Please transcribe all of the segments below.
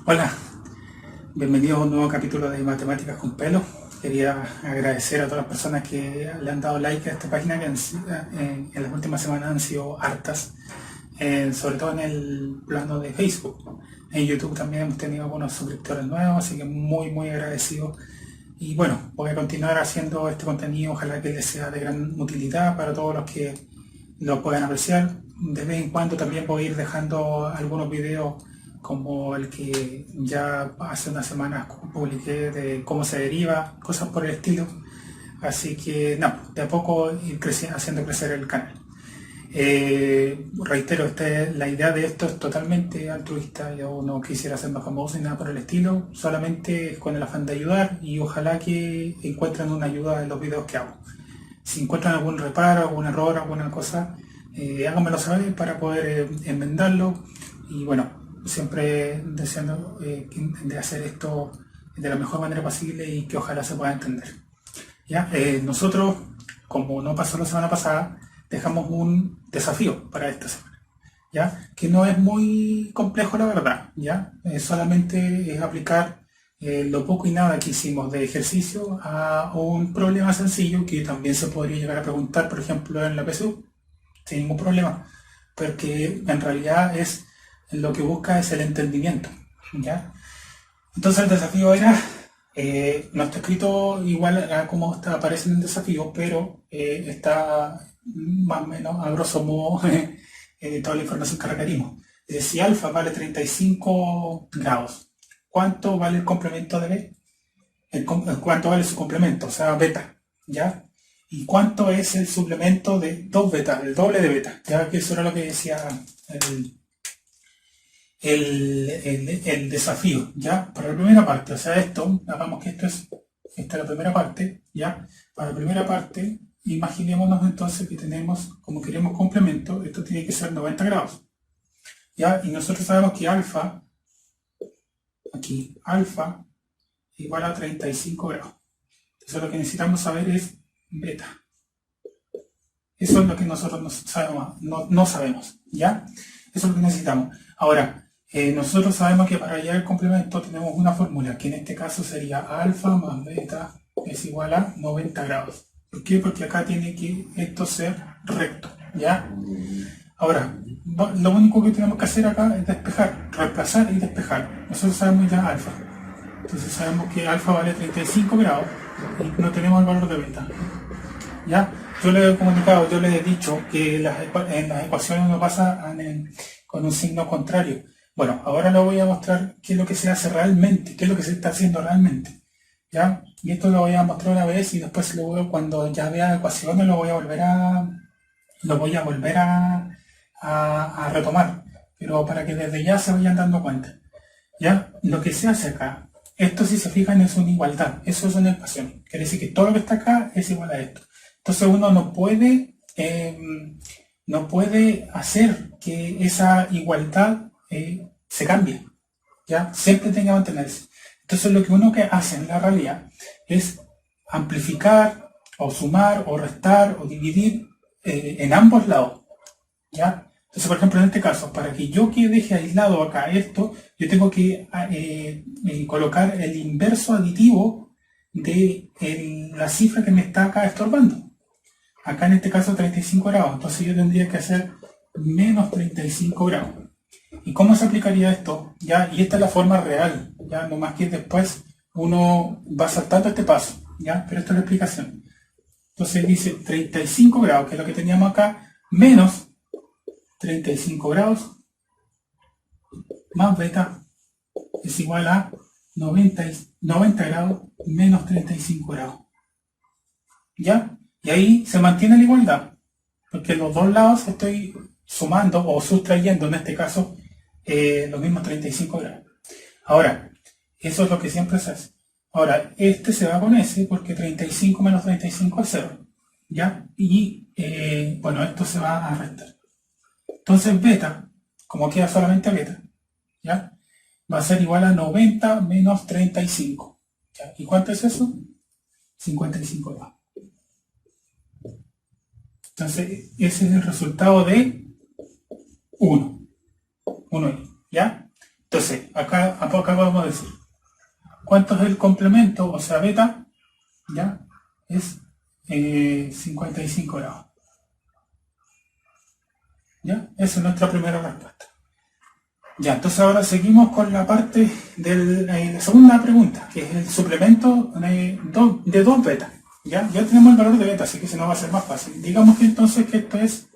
Hola, bienvenidos a un nuevo capítulo de Matemáticas con Pelo. Quería agradecer a todas las personas que le han dado like a esta página, que en las últimas semanas han sido hartas, sobre todo en el plano de Facebook. En YouTube también hemos tenido algunos suscriptores nuevos, así que muy agradecido. Y bueno, voy a continuar haciendo este contenido, ojalá que les sea de gran utilidad para todos los que lo puedan apreciar. De vez en cuando también voy a ir dejando algunos videos como el que ya hace unas semanas publiqué de cómo se deriva, cosas por el estilo. Así que no, de a poco ir haciendo crecer el canal. Reitero, la idea de esto es totalmente altruista. Yo no quisiera ser más famoso ni nada por el estilo, solamente con el afán de ayudar, y ojalá que encuentren una ayuda en los videos que hago. Si encuentran algún reparo, algún error, alguna cosa, háganmelo saber para poder enmendarlo. Y bueno, siempre deseando de hacer esto de la mejor manera posible y que ojalá se pueda entender. ¿Ya? Nosotros, como no pasó la semana pasada, dejamos un desafío para esta semana, ¿ya? Que no es muy complejo, la verdad, ¿ya? Solamente es aplicar lo poco y nada que hicimos de ejercicio a un problema sencillo que también se podría llegar a preguntar, por ejemplo, en la PSU, sin ningún problema, porque en realidad lo que busca es el entendimiento, ¿ya? Entonces el desafío era, no está escrito igual a como aparece en el desafío, pero está más o menos a grosso modo toda la información que requerimos. Si alfa vale 35 grados, ¿cuánto vale el complemento de B? ¿Cuánto vale su complemento? O sea, beta, ¿ya? ¿Y cuánto es el suplemento de 2 beta, el doble de beta? Ya que eso era lo que decía el desafío, ¿ya? Para la primera parte, o sea, hagamos que esta es la primera parte, ¿ya? Para la primera parte, imaginémonos entonces que tenemos, como queremos complemento, esto tiene que ser 90 grados, ¿ya? Y nosotros sabemos que alfa, aquí, alfa igual a 35 grados. Entonces lo que necesitamos saber es beta. Eso es lo que nosotros no sabemos, ¿ya? Eso es lo que necesitamos. Ahora, nosotros sabemos que para hallar el complemento tenemos una fórmula, que en este caso sería alfa más beta es igual a 90 grados. ¿Por qué? Porque acá tiene que esto ser recto, ¿ya? Ahora, lo único que tenemos que hacer acá es despejar, reemplazar y despejar. Nosotros sabemos ya alfa. Entonces sabemos que alfa vale 35 grados y no tenemos el valor de beta, ¿ya? Yo le he comunicado, yo le he dicho que en las ecuaciones no pasa con un signo contrario. Bueno, ahora le voy a mostrar qué es lo que se hace realmente, qué es lo que se está haciendo realmente, ¿ya? Y esto lo voy a mostrar una vez y después cuando ya vea ecuaciones lo voy a volver a retomar, pero para que desde ya se vayan dando cuenta, ¿ya? Lo que se hace acá, esto si se fijan es una igualdad, eso es una ecuación, quiere decir que todo lo que está acá es igual a esto. Entonces uno no puede hacer que esa igualdad se cambie, ¿ya? Siempre tenga que mantenerse. Entonces lo que uno que hace en la realidad es amplificar o sumar o restar o dividir en ambos lados, ¿ya? Entonces, por ejemplo, en este caso, para que yo deje aislado acá esto, yo tengo que colocar el inverso aditivo de la cifra que me está acá estorbando. Acá en este caso 35 grados, entonces yo tendría que hacer menos 35 grados. ¿Y cómo se aplicaría esto? ¿Ya? Y esta es la forma real, ¿ya? No más que después uno va saltando este paso, ¿ya? Pero esta es la explicación. Entonces dice 35 grados, que es lo que teníamos acá, menos 35 grados más beta es igual a 90 grados menos 35 grados. ¿Ya? Y ahí se mantiene la igualdad, porque los dos lados estoy sumando o sustrayendo, en este caso, los mismos 35 grados. Ahora, eso es lo que siempre se hace. Ahora, este se va con ese porque 35 menos 35 es 0. ¿Ya? Y, bueno, esto se va a restar. Entonces, beta, como queda solamente beta, ¿ya? Va a ser igual a 90 menos 35. ¿Ya? ¿Y cuánto es eso? 55 grados. Entonces, ese es el resultado de 1. 1, ¿ya? Entonces, acá acá podemos decir cuánto es el complemento, o sea, beta, ya, es 55 grados. ¿Ya? Esa es nuestra primera respuesta. Ya, entonces ahora seguimos con la parte de la segunda pregunta, que es el suplemento de 2 beta. ¿Ya? Ya tenemos el valor de beta, así que se nos va a hacer más fácil. Digamos que entonces que esto es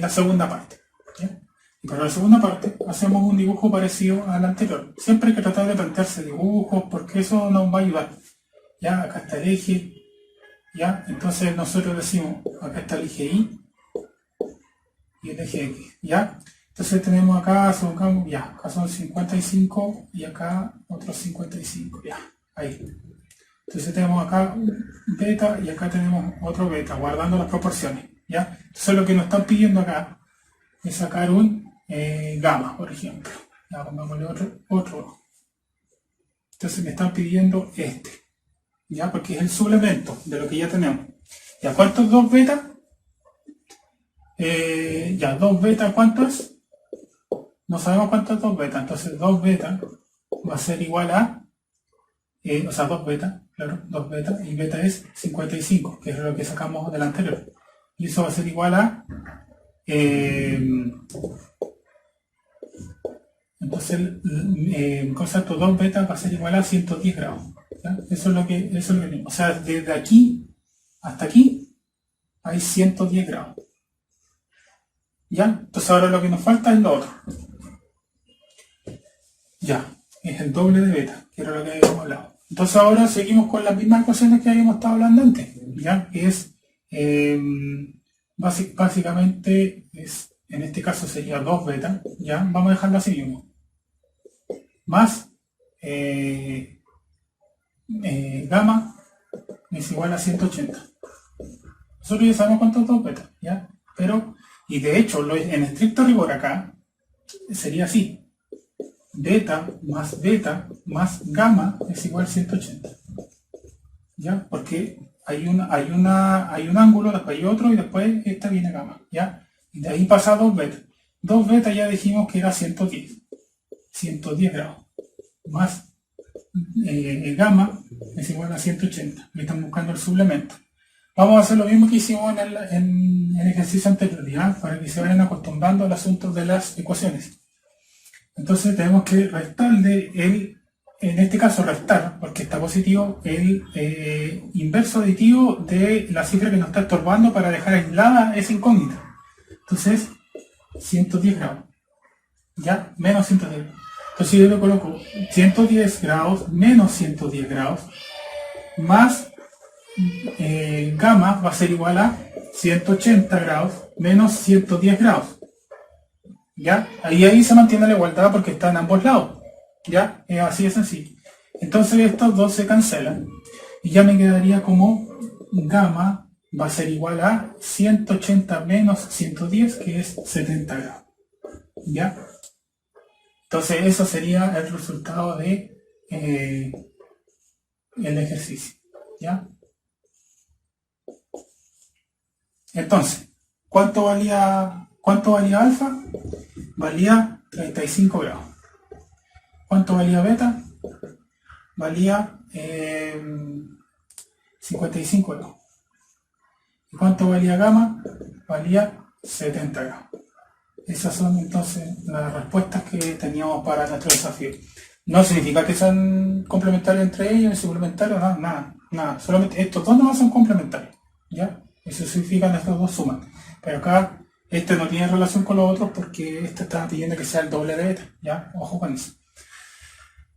la segunda parte. ¿Ya? Y para la segunda parte hacemos un dibujo parecido al anterior. Siempre hay que tratar de plantearse dibujos porque eso nos va a ayudar. ¿Ya? Acá está el eje. ¿Ya? Entonces nosotros decimos, acá está el eje Y y el eje X. ¿Ya? Entonces tenemos acá, supongamos, ya, acá son 55 y acá otros 55. Ya, ahí. Entonces tenemos acá un beta y acá tenemos otro beta, guardando las proporciones. ¿Ya? Entonces lo que nos están pidiendo acá es sacar un gamma, por ejemplo. Ya, pongámosle otro. Entonces me están pidiendo este. ¿Ya? Porque es el suplemento de lo que ya tenemos. ¿Ya cuántos 2 beta? Ya, 2 beta, ¿cuántos? No sabemos cuántos 2 beta. Entonces 2 beta va a ser igual a, o sea, 2 beta, claro, 2 beta, y beta es 55, que es lo que sacamos del anterior. Y eso va a ser igual a, entonces el concepto 2 beta va a ser igual a 110 grados. ¿Ya? Eso es lo que tenemos. O sea, desde aquí hasta aquí hay 110 grados. ¿Ya? Entonces ahora lo que nos falta es lo otro. Ya, es el doble de beta, que era lo que habíamos hablado. Entonces ahora seguimos con las mismas ecuaciones que habíamos estado hablando antes. ¿Ya? Que es, básicamente, en este caso sería 2 beta. ¿Ya? Vamos a dejarlo así mismo. Más gamma es igual a 180. Nosotros ya sabemos cuánto es 2 beta. ¿Ya? Pero, y de hecho, en estricto rigor acá, sería así. Beta más gamma es igual a 180. ¿Ya? Porque hay un ángulo, después hay otro y después esta viene gamma. ¿Ya? Y de ahí pasa 2 beta. 2 beta ya dijimos que era 110 grados. Más gamma es igual a 180. Me están buscando el suplemento. Vamos a hacer lo mismo que hicimos en el ejercicio anterior, ¿ya? Para que se vayan acostumbrando al asunto de las ecuaciones. Entonces tenemos que restarle en este caso restar, porque está positivo, el inverso aditivo de la cifra que nos está estorbando para dejar aislada esa incógnita. Entonces, 110 grados. ¿Ya? Menos 110. Entonces yo le coloco 110 grados menos 110 grados más gamma va a ser igual a 180 grados menos 110 grados. ¿Ya? Ahí se mantiene la igualdad porque está en ambos lados. ¿Ya? Así es sencillo. Entonces estos dos se cancelan. Y ya me quedaría como gamma va a ser igual a 180 menos 110, que es 70 grados. ¿Ya? Entonces eso sería el resultado de el ejercicio. ¿Ya? Entonces, ¿cuánto valía alfa? Valía 35 grados. ¿Cuánto valía beta? Valía 55 grados. ¿Y cuánto valía gamma? Valía 70 grados. Esas son entonces las respuestas que teníamos para nuestro desafío. No significa que sean complementarios entre ellos, suplementarios, nada. Solamente estos dos no son complementarios. ¿Ya? Eso significa que estos dos suman. Pero acá este no tiene relación con los otros porque este está pidiendo que sea el doble de beta. ¿Ya? Ojo con eso.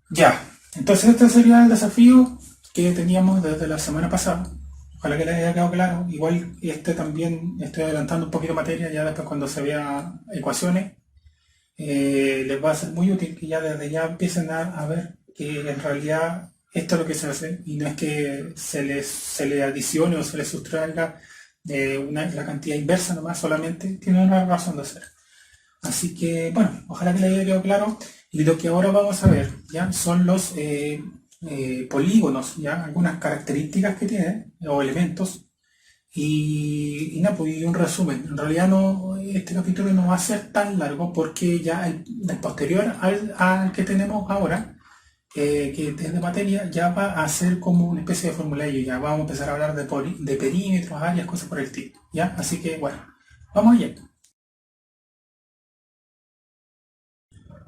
Ya. Entonces este sería el desafío que teníamos desde la semana pasada. Ojalá que les haya quedado claro. Igual también estoy adelantando un poquito de materia, ya después cuando se vea ecuaciones les va a ser muy útil que ya desde ya empiecen a ver que en realidad esto es lo que se hace y no es que se le adicione o se le sustraiga la cantidad inversa nomás, solamente tiene una razón de ser. Así que bueno, ojalá que les haya quedado claro. Y lo que ahora vamos a ver ya son los polígonos, ya algunas características que tienen o elementos Y nada, pues y un resumen. En realidad no, este capítulo no va a ser tan largo porque ya el posterior al que tenemos ahora, que es de materia, ya va a ser como una especie de formulario. Ya vamos a empezar a hablar de perímetros, áreas, cosas por el estilo. ¿Ya? Así que bueno, vamos allá.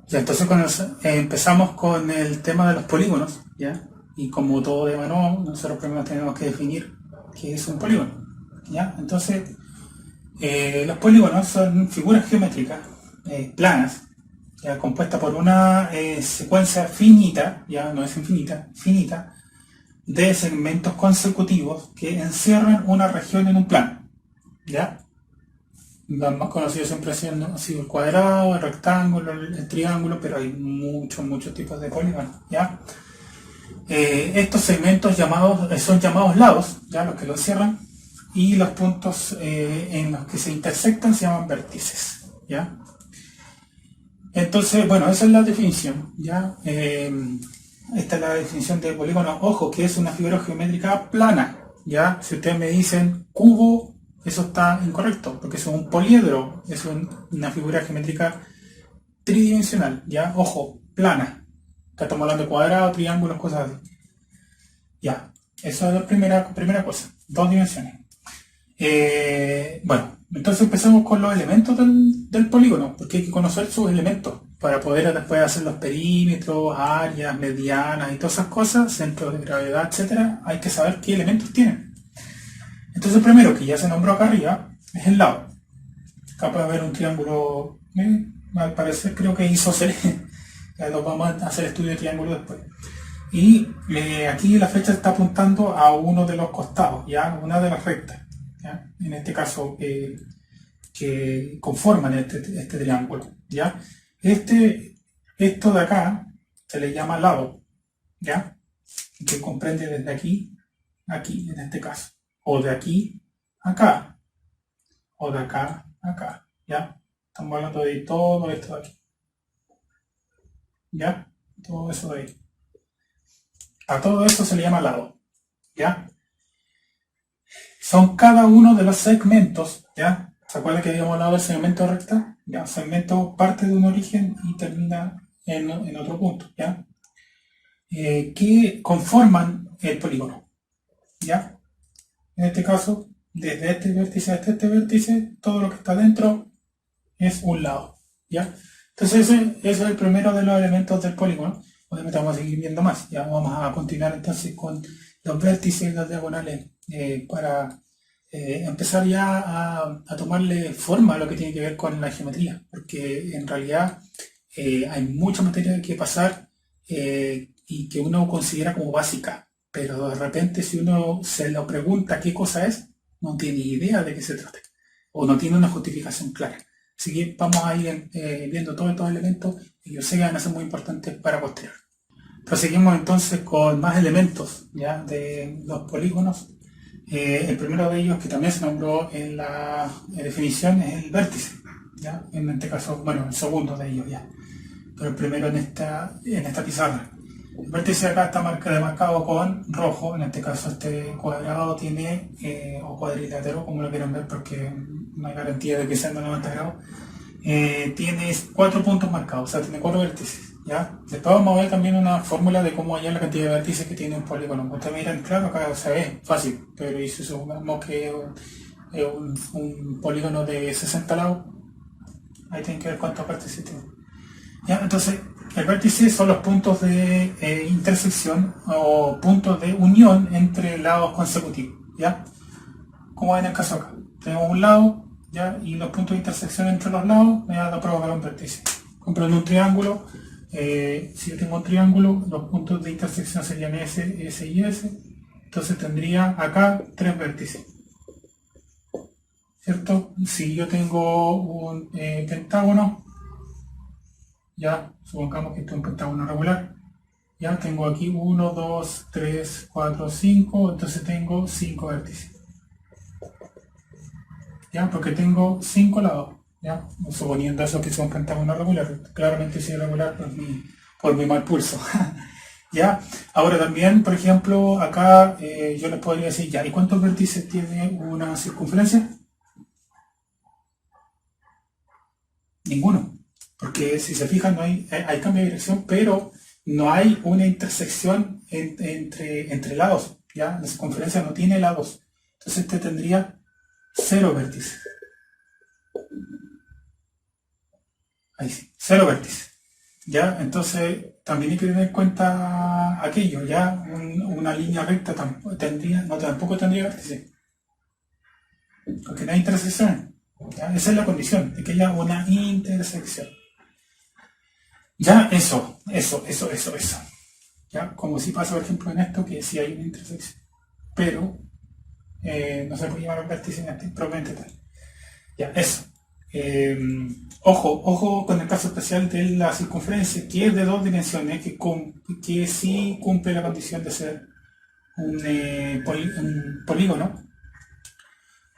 Ya, entonces empezamos con el tema de los polígonos, ¿ya? Y como todo de mano, nosotros primero tenemos que definir qué es un polígono, ¿ya? Entonces, los polígonos son figuras geométricas planas, ya, compuestas por una secuencia finita, ya no es infinita, finita, de segmentos consecutivos que encierran una región en un plano, ¿ya? Los más conocidos siempre han sido el cuadrado, el rectángulo, el triángulo, pero hay muchos tipos de polígonos, ¿ya? Estos segmentos son llamados lados, ¿ya? Los que lo encierran, y los puntos en los que se intersectan se llaman vértices, ¿ya? Entonces, bueno, esa es la definición, ¿ya? Esta es la definición de polígono. Ojo, que es una figura geométrica plana, ¿ya? Si ustedes me dicen cubo, eso está incorrecto, porque es un poliedro, es una figura geométrica tridimensional, ¿ya? Ojo, plana. Acá estamos hablando de cuadrados, triángulos, cosas así. Ya, eso es la primera cosa, dos dimensiones. Bueno, entonces empezamos con los elementos del polígono, porque hay que conocer sus elementos para poder después hacer los perímetros, áreas, medianas y todas esas cosas, centros de gravedad, etcétera. Hay que saber qué elementos tienen. Entonces el primero, que ya se nombró acá arriba, es el lado. Acá puede haber un triángulo, al parecer creo que isósceles. Ya lo vamos a hacer estudio de triángulo después. Y aquí la flecha está apuntando a uno de los costados, ya, una de las rectas, ¿ya? En este caso que conforman este triángulo, ¿ya? Esto de acá se le llama lado, ¿ya? Que comprende desde aquí a aquí, en este caso, o de aquí a acá, o de acá a acá, ¿ya? Estamos hablando de todo esto de aquí, ¿ya? Todo eso de ahí. A todo esto se le llama lado, ¿ya? Son cada uno de los segmentos, ¿ya? ¿Se acuerdan que habíamos hablado del segmento recta? Ya, un segmento parte de un origen y termina en otro punto, ¿ya? Que conforman el polígono, ¿ya? En este caso, desde este vértice hasta este vértice, todo lo que está dentro es un lado, ¿ya? Entonces ese es el primero de los elementos del polígono. Obviamente vamos a seguir viendo más. Ya vamos a continuar entonces con los vértices y las diagonales para empezar ya a tomarle forma a lo que tiene que ver con la geometría, porque en realidad hay mucha materia que pasar y que uno considera como básica, pero de repente si uno se lo pregunta qué cosa es, no tiene idea de qué se trata o no tiene una justificación clara. Así que vamos a ir viendo todos estos elementos y yo sé que van a ser muy importantes para posterior. Proseguimos entonces con más elementos ya de los polígonos. El primero de ellos, que también se nombró en la definición, es el vértice, ¿ya? En este caso, bueno, el segundo de ellos ya, pero el primero en esta pizarra. El vértice acá está demarcado con rojo, en este caso este cuadrado tiene, o cuadrilátero, como lo quieran ver, porque no hay garantía de que sean de 90 grados, tiene 4 puntos marcados, o sea, tiene 4 vértices. ¿Ya? Después vamos a ver también una fórmula de cómo hallar la cantidad de vértices que tiene un polígono. Ustedes miran, claro, acá se ve fácil, pero y si supongamos que es un polígono de 60 lados, ahí tienen que ver cuántos vértices tiene. ¿Ya? Entonces, el vértice son los puntos de intersección o puntos de unión entre lados consecutivos. ¿Ya? Como en el caso acá, tenemos un lado, ¿ya? Y los puntos de intersección entre los lados me van a provocar un vértice. Comprando un triángulo. Si yo tengo un triángulo, los puntos de intersección serían S, S y S. Entonces tendría acá 3 vértices, ¿cierto? Si yo tengo un pentágono, ya supongamos que esto es un pentágono regular, ya tengo aquí 1, 2, 3, 4, 5, entonces tengo 5 vértices, ya, porque tengo 5 lados. ¿Ya? Suponiendo eso que sea un pentágono regular, claramente si es regular por mi mal pulso. ¿Ya? Ahora también, por ejemplo, acá yo les podría decir, ya, ¿y cuántos vértices tiene una circunferencia? Ninguno. Porque si se fijan, no hay cambio de dirección, pero no hay una intersección entre lados. ¿Ya? La circunferencia no tiene lados. Entonces este tendría 0 vértices. Ahí sí, 0 vértices. ¿Ya? Entonces también hay que tener en cuenta aquello. ¿Ya? Una línea recta tampoco tendría vértices. Porque no hay intersección. ¿Ya? Esa es la condición, de que haya una intersección. Ya, eso. ¿Ya? Como si pasa, por ejemplo, en esto, que sí hay una intersección. Pero no se puede llamar vértice propiamente tal. Ya, eso. Ojo con el caso especial de la circunferencia, que es de 2 dimensiones, que sí cumple la condición de ser un polígono,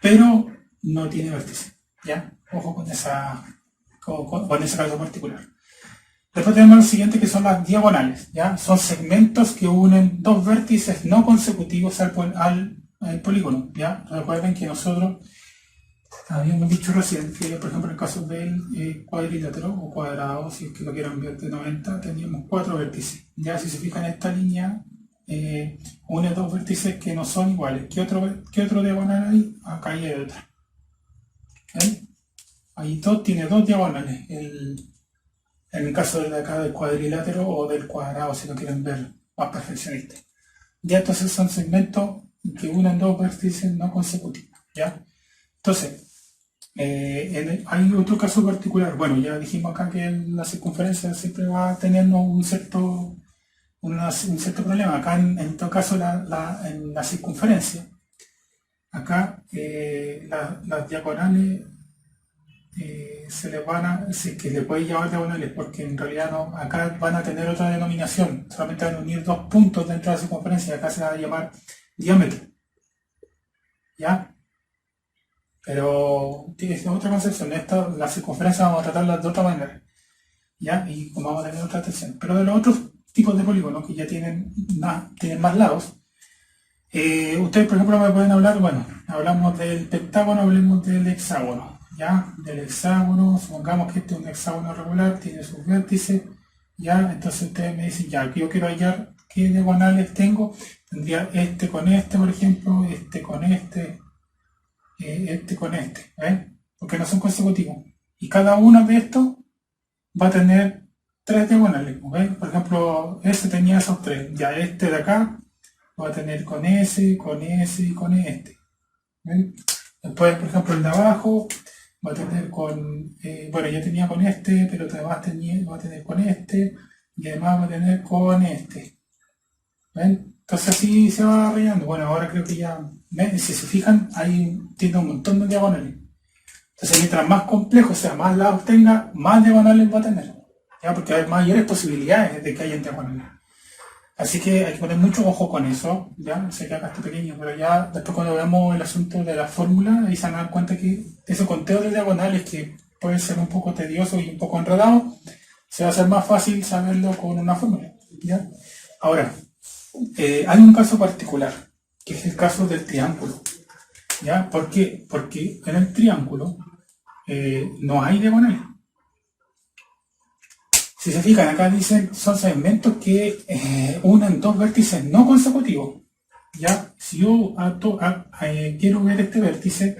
pero no tiene vértice. ¿Ya? Ojo con ese caso particular. Después tenemos lo siguiente, que son las diagonales. ¿Ya? Son segmentos que unen dos vértices no consecutivos al polígono. ¿Ya? Recuerden que nosotros habíamos dicho recién que, por ejemplo, en el caso del cuadrilátero o cuadrado, si es que lo quieren ver de 90, teníamos 4 vértices. Ya, si se fijan en esta línea, une dos vértices que no son iguales. ¿Qué otro diagonal hay? Acá hay otro. ¿Okay? Ahí tiene dos diagonales. En el caso de acá del cuadrilátero o del cuadrado, si lo quieren ver más perfeccionista. Ya, entonces son segmentos que unen dos vértices no consecutivos. ¿Ya? Entonces, hay otro caso particular. Bueno, ya dijimos acá que la circunferencia siempre va teniendo un cierto problema. Acá en todo caso en la circunferencia, acá las diagonales si es que le puede llamar diagonales, porque en realidad no, acá van a tener otra denominación, solamente van a unir dos puntos dentro de la circunferencia, acá se va a llamar diámetro. ¿Ya? Pero tiene otra concepción. La circunferencia vamos a tratarla de otra manera. ¿Ya? Y como vamos a tener otra atención. Pero de los otros tipos de polígonos que ya tienen más lados, ustedes, por ejemplo, me pueden hablar, bueno, hablamos del pentágono, hablemos del hexágono. ¿Ya? Del hexágono, supongamos que este es un hexágono regular, tiene sus vértices. ¿Ya? Entonces ustedes me dicen, ya, yo quiero hallar qué diagonales tengo. Tendría este con este, por ejemplo, este con este con este, porque no son consecutivos. Y cada uno de estos va a tener 3 diagonales, por ejemplo, ese tenía esos 3, ya este de acá va a tener con ese, con ese y con este. Después, por ejemplo, el de abajo va a tener con, bueno, ya tenía con este, pero además va a tener con este, y además va a tener con este. ¿Ven? Entonces así se va rellenando. Bueno, ahora creo que ya, si se fijan, tiene un montón de diagonales. Entonces mientras más complejo sea, más lados tenga, más diagonales va a tener. ¿Ya? Porque hay mayores posibilidades de que haya diagonales. Así que hay que poner mucho ojo con eso. Ya sé que acá está pequeño, pero ya después cuando veamos el asunto de la fórmula, ahí se van a dar cuenta que ese conteo de diagonales, que puede ser un poco tedioso y un poco enredado, se va a hacer más fácil saberlo con una fórmula. ¿Ya? Ahora, hay un caso particular, que es el caso del triángulo. ¿Ya? ¿Por qué? Porque en el triángulo no hay diagonales. Si se fijan, acá dicen, son segmentos que unen dos vértices no consecutivos. ¿Ya? Si yo quiero ver este vértice,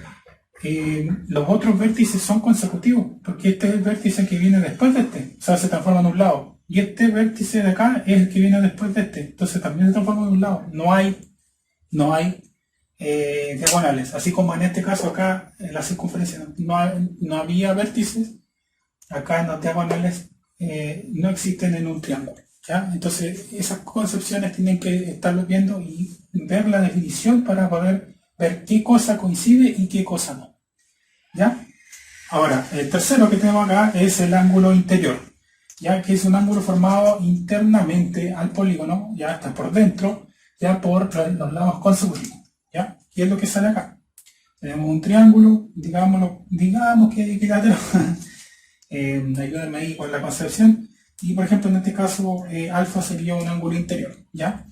los otros vértices son consecutivos, porque este es el vértice que viene después de este, o sea, se transforma en un lado. Y este vértice de acá es el que viene después de este, entonces también se transforma en un lado. No hay diagonales, así como en este caso acá, en la circunferencia no había vértices, acá en los diagonales no existen en un triángulo. ¿Ya? Entonces esas concepciones tienen que estarlo viendo y ver la definición para poder ver qué cosa coincide y qué cosa no. ¿Ya? Ahora, el tercero que tenemos acá es el ángulo interior, ya que es un ángulo formado internamente al polígono, ya está por dentro, ya por los lados consecutivos. ¿Ya? ¿Qué es lo que sale acá? Tenemos un triángulo, digamos que equilátero, ayúdenme ahí con la concepción, Y por ejemplo, en este caso, alfa sería un ángulo interior, ¿ya?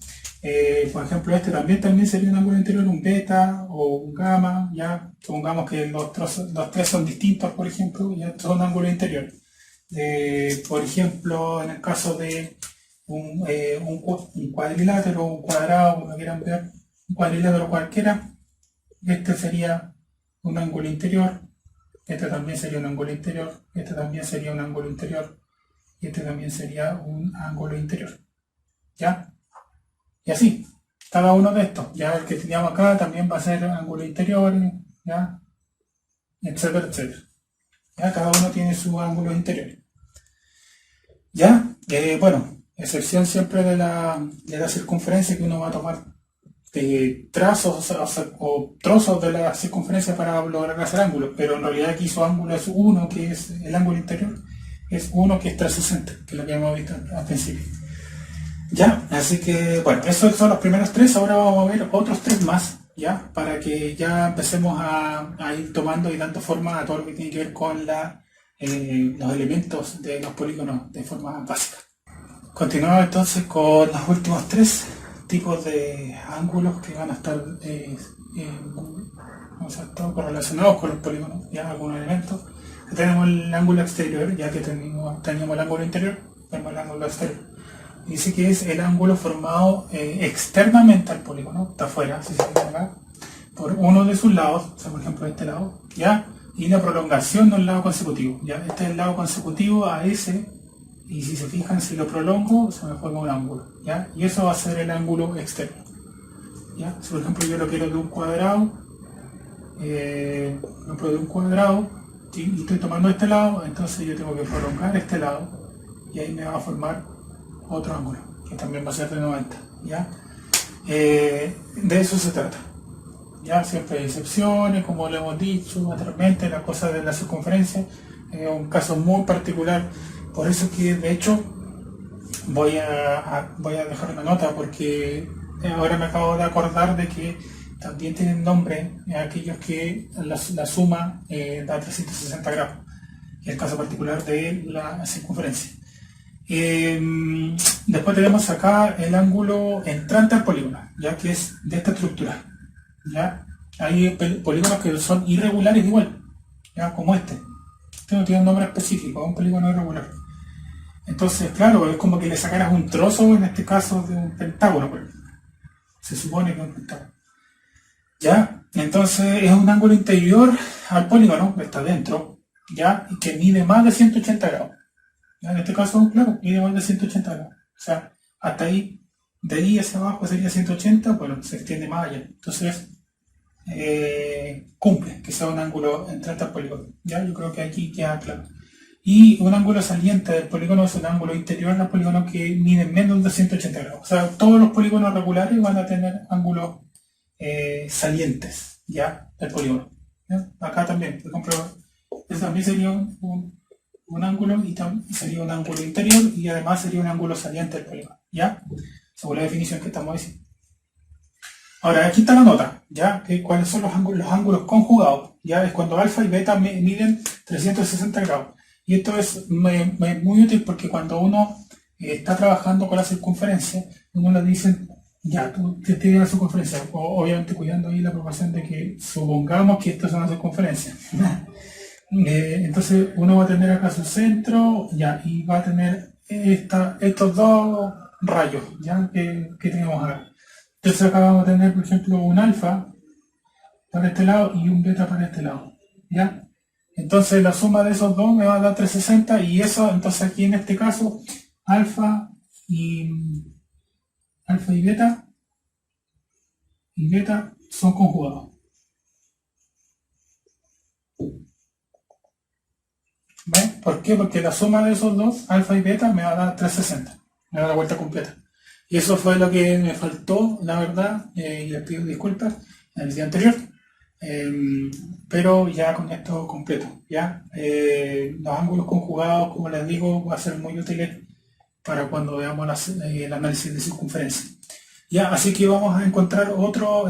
Por ejemplo, este también sería un ángulo interior, un beta o un gamma, ¿ya? Supongamos que los tres son distintos, por ejemplo, ya son ángulos interiores. Por ejemplo, en el caso de un cuadrilátero, un cuadrado, como quieran ver, un cuadrilátero cualquiera, este sería un ángulo interior, este también sería un ángulo interior, este también sería un ángulo interior, y este también sería un ángulo interior, ¿ya? Y así, cada uno de estos, ya el que teníamos acá también va a ser ángulo interior, ¿ya? Etcétera, etcétera. ¿Ya? Cada uno tiene su ángulo interior. ¿Ya? Bueno, excepción siempre de la circunferencia, que uno va a tomar trazos o trozos de la circunferencia para lograr hacer ángulos, pero en realidad aquí su ángulo es 1, que es el ángulo interior, es 1, que es 360, que es lo que hemos visto al principio. Ya, así que bueno, esos son los primeros tres. Ahora vamos a ver otros tres más, ya, para que ya empecemos a ir tomando y dando forma a todo lo que tiene que ver con los elementos de los polígonos de forma básica. Continuamos entonces con los últimos tres tipos de ángulos que van a estar correlacionados con los polígonos, ya algunos elementos. Tenemos el ángulo exterior, ya que teníamos el ángulo interior, tenemos el ángulo exterior. Dice que es el ángulo formado externamente al polígono, está afuera, si se fijan acá, por uno de sus lados, o sea, por ejemplo este lado, ¿ya? Y la prolongación de un lado consecutivo, ¿ya? Este es el lado consecutivo a ese, y si se fijan, si lo prolongo, se me forma un ángulo, ¿ya? Y eso va a ser el ángulo externo, ¿ya? Si por ejemplo yo lo quiero de un cuadrado, y estoy tomando este lado, entonces yo tengo que prolongar este lado, y ahí me va a formar otro ángulo, que también va a ser de 90, ¿ya? De eso se trata, ¿ya? Siempre hay excepciones, como lo hemos dicho anteriormente, la cosa de la circunferencia es un caso muy particular, por eso que de hecho voy a dejar una nota, porque ahora me acabo de acordar de que también tienen nombre aquellos que la suma da 360 grados, y el caso particular de la circunferencia. Después tenemos acá el ángulo entrante al polígono, ya que es de esta estructura, ¿ya? Hay polígonos que son irregulares igual, ¿ya? Como este no tiene un nombre específico, es un polígono irregular. Entonces, claro, es como que le sacaras un trozo, en este caso de un pentágono, pues. Se supone que es un pentágono, ¿ya? Entonces es un ángulo interior al polígono, que está dentro, ¿ya? Y que mide más de 180 grados. En este caso, claro, mide más de 180 grados. O sea, hasta ahí, de ahí hacia abajo sería 180, bueno, se extiende más allá. Entonces, cumple que sea un ángulo entrante al polígono. Ya, yo creo que aquí queda claro. Y un ángulo saliente del polígono es un ángulo interior al polígono que mide menos de 180 grados. O sea, todos los polígonos regulares van a tener ángulos salientes, ya, del polígono. ¿Ya? Acá también, por ejemplo, eso también sería un ángulo, y sería un ángulo interior, y además sería un ángulo saliente del polígono, ¿ya? Según la definición que estamos diciendo. Ahora, aquí está la nota, ¿ya? ¿Cuáles son los ángulos conjugados? ¿Ya? Es cuando alfa y beta miden 360 grados. Y esto es muy útil, porque cuando uno está trabajando con la circunferencia, uno le dice, ya, tú tienes la circunferencia, obviamente cuidando ahí la proporción de que supongamos que esto es una circunferencia. Entonces uno va a tener acá su centro, ya, y va a tener estos dos rayos, ya, que tenemos acá. Entonces acá vamos a tener, por ejemplo, un alfa para este lado y un beta para este lado, ya. Entonces la suma de esos dos me va a dar 360, y eso, entonces aquí en este caso, alfa y beta son conjugados. ¿Ven? ¿Por qué? Porque la suma de esos dos, alfa y beta, me va a dar 360, me da la vuelta completa. Y eso fue lo que me faltó, la verdad, y les pido disculpas en el día anterior, pero ya con esto completo, ¿ya? Los ángulos conjugados, como les digo, va a ser muy útiles para cuando veamos el análisis de circunferencia. Ya, así que vamos a encontrar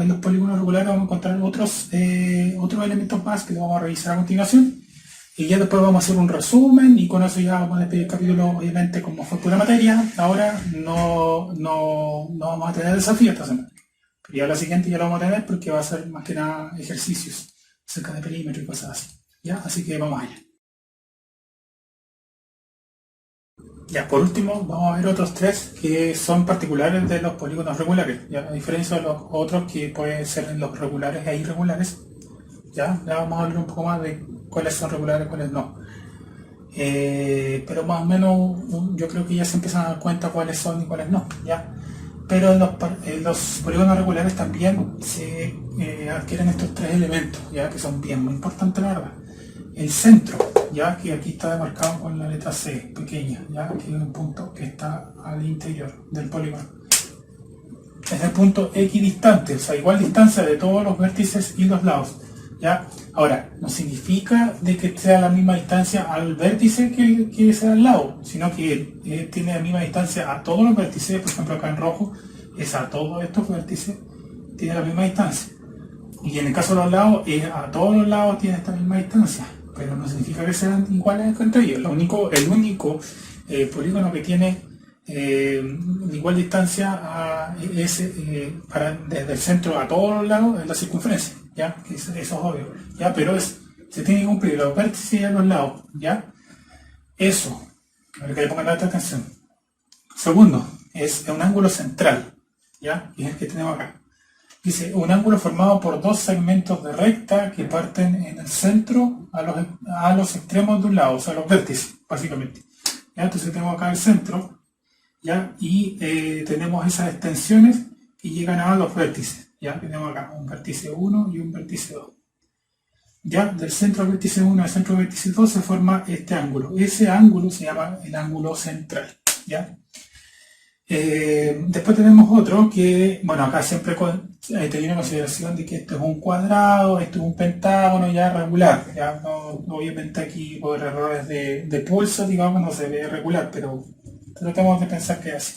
en los polígonos regulares vamos a encontrar otros elementos más que vamos a revisar a continuación. Y ya después vamos a hacer un resumen y con eso ya vamos a despedir el capítulo, obviamente, como fue pura materia. Ahora no vamos a tener desafío esta semana. Pero ya la siguiente ya lo vamos a tener porque va a ser más que nada ejercicios acerca de perímetro y cosas así. ¿Ya? Así que vamos allá. Ya, por último, vamos a ver otros tres que son particulares de los polígonos regulares, ¿ya? A diferencia de los otros que pueden ser en los regulares e irregulares. Ya vamos a hablar un poco más de cuáles son regulares y cuáles no. Pero más o menos yo creo que ya se empiezan a dar cuenta cuáles son y cuáles no, ¿ya? Pero en los polígonos regulares también se adquieren estos tres elementos, ya que son bien muy importantes, la verdad. El centro, ya que aquí está demarcado con la letra C pequeña, ya que es un punto que está al interior del polígono. Es el punto equidistante, o sea, igual distancia de todos los vértices y los lados. ¿Ya? Ahora, no significa de que sea la misma distancia al vértice que sea al lado, sino que tiene la misma distancia a todos los vértices. Por ejemplo, acá en rojo es a todos estos vértices, tiene la misma distancia. Y en el caso de los lados, a todos los lados tiene esta misma distancia, pero no significa que sean iguales entre ellos. El único polígono que tiene igual distancia desde el centro a todos los lados es la circunferencia, ¿ya? Eso es obvio, ¿ya? Pero se tiene que cumplir los vértices y a los lados, ¿ya? Eso, a ver que le pongan alta atención. Segundo, es un ángulo central, ¿ya? Y es el que tenemos acá. Dice, un ángulo formado por dos segmentos de recta que parten en el centro a los extremos de un lado, o sea, los vértices, básicamente. ¿Ya? Entonces tenemos acá el centro, ¿ya? Y tenemos esas extensiones que llegan a los vértices. ¿Ya? Tenemos acá un vértice 1 y un vértice 2. ¿Ya? Del centro al vértice 1 al centro al vértice 2 se forma este ángulo. Ese ángulo se llama el ángulo central. ¿Ya? Después tenemos otro que, bueno, acá siempre teniendo en consideración de que esto es un cuadrado, esto es un pentágono ya regular, ya obviamente aquí por errores de pulso, digamos, no se ve regular, pero tratamos de pensar que es así.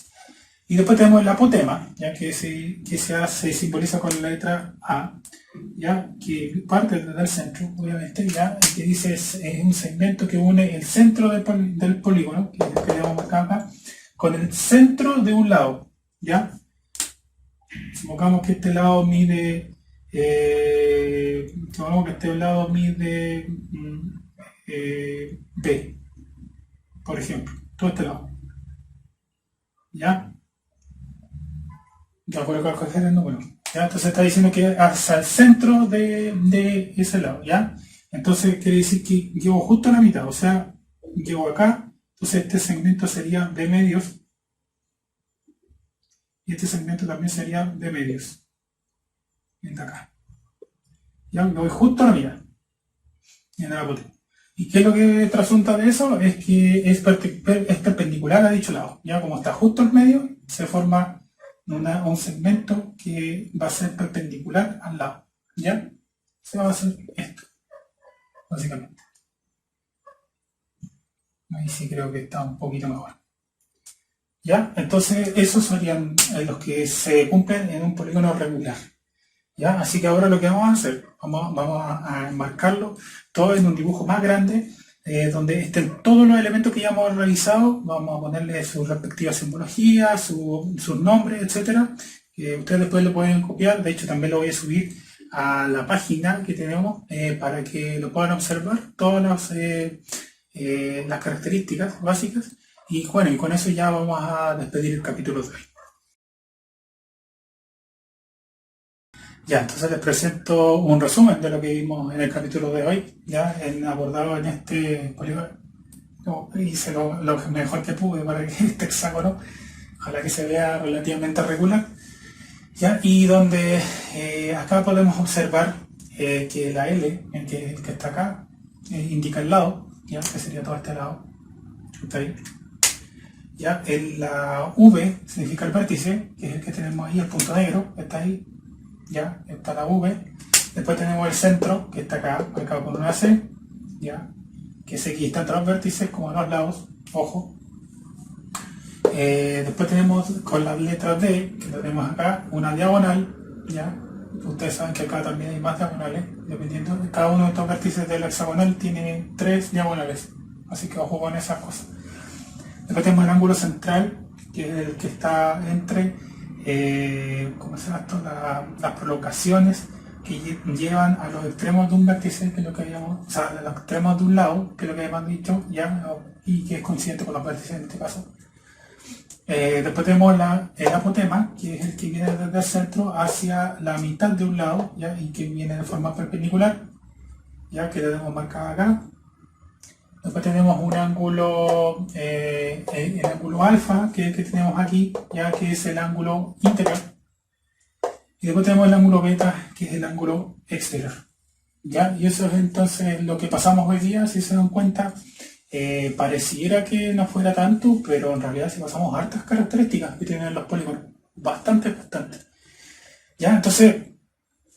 Y después tenemos el apotema, ya que se simboliza con la letra A, ya que parte desde el centro, obviamente, ya que dice es un segmento que une el centro del polígono, que es el que le vamos a marcar acá, con el centro de un lado, ¿ya? Supongamos que este lado mide, B, por ejemplo, todo este lado, ¿ya? Ya voy a coger el número, ¿ya? Entonces está diciendo que hacia el centro de ese lado, ¿ya? Entonces quiere decir que llevo justo a la mitad, o sea, llevo acá. Entonces este segmento sería B medios y este segmento también sería B medios. Viene acá. Ya me voy justo a la mitad. ¿Y qué es lo que trasunta de eso? Es que es perpendicular a dicho lado. Ya como está justo al medio, se forma un segmento que va a ser perpendicular al lado. ¿Ya? Se va a hacer esto, básicamente. Ahí sí creo que está un poquito mejor. ¿Ya? Entonces esos serían los que se cumplen en un polígono regular. ¿Ya? Así que ahora lo que vamos a hacer, vamos a enmarcarlo todo en un dibujo más grande, donde estén todos los elementos que ya hemos revisado. Vamos a ponerle su respectiva simbología, sus nombres, etcétera. Ustedes después lo pueden copiar. De hecho también lo voy a subir a la página que tenemos para que lo puedan observar todas las características básicas. Y bueno, y con eso ya vamos a despedir el capítulo de hoy. Ya, entonces les presento un resumen de lo que vimos en el capítulo de hoy, ya abordado en este polígono. Hice lo mejor que pude para que este hexágono, ojalá que se vea relativamente regular, ya, y donde acá podemos observar que la L, que está acá, indica el lado, ya, que sería todo este lado, está ahí. Ya, la V significa el vértice, que es el que tenemos ahí, el punto negro, que está ahí. Ya, está la V. Después tenemos el centro, que está acá, marcado con una C, ya, que se aquí están todos los vértices, como a los lados, ojo. Después tenemos con la letra D, que la tenemos acá, una diagonal, ya, Ustedes saben que acá también hay más diagonales, dependiendo. Cada uno de estos vértices del hexagonal tiene 3 diagonales, así que ojo con esas cosas. Después tenemos el ángulo central, que es el que está entre ¿cómo se llama esto? Las prolongaciones que llevan a los extremos de un vértice, que es lo que habíamos, o sea, a los extremos de un lado, que es lo que habíamos dicho, ya, y que es coincidente con los vértices en este caso. Después tenemos el apotema, que es el que viene desde el centro hacia la mitad de un lado, ¿ya? Y que viene de forma perpendicular, ya que lo tenemos marcado acá. Después tenemos un ángulo, el ángulo alfa, que es el que tenemos aquí, ya que es el ángulo interior. Y después tenemos el ángulo beta, que es el ángulo exterior. ¿Ya? Y eso es entonces lo que pasamos hoy día, si se dan cuenta. Pareciera que no fuera tanto, pero en realidad si pasamos hartas características que tienen los polígonos. Bastante. ¿Ya? Entonces,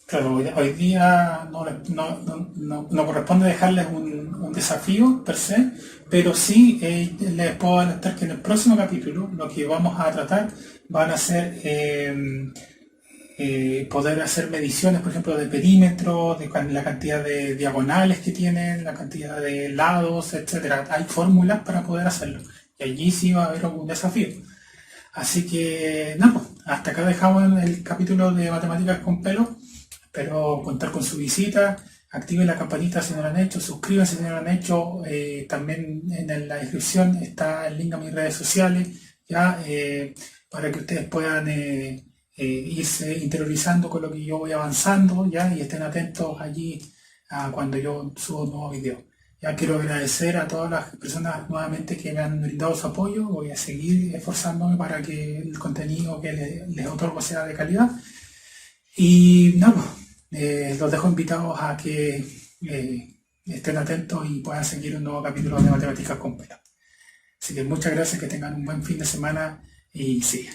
claro, hoy día no corresponde dejarles un desafío per se, pero sí les puedo adelantar que en el próximo capítulo lo que vamos a tratar van a ser poder hacer mediciones, por ejemplo, de perímetro, de la cantidad de diagonales que tienen, la cantidad de lados, etcétera. Hay fórmulas para poder hacerlo y allí sí va a haber algún desafío. Así que, nada, pues, hasta acá dejamos el capítulo de Matemáticas con Pelo. Espero contar con su visita. Activen la campanita si no lo han hecho, suscríbanse si no lo han hecho. También en la descripción está el link a mis redes sociales, ya, para que ustedes puedan irse interiorizando con lo que yo voy avanzando, ya, y estén atentos allí a cuando yo subo un nuevo video. Ya quiero agradecer a todas las personas nuevamente que me han brindado su apoyo. Voy a seguir esforzándome para que el contenido que les otorgo sea de calidad. Y nada, los dejo invitados a que estén atentos y puedan seguir un nuevo capítulo de Matemáticas con Pelo. Así que muchas gracias, que tengan un buen fin de semana y sigan.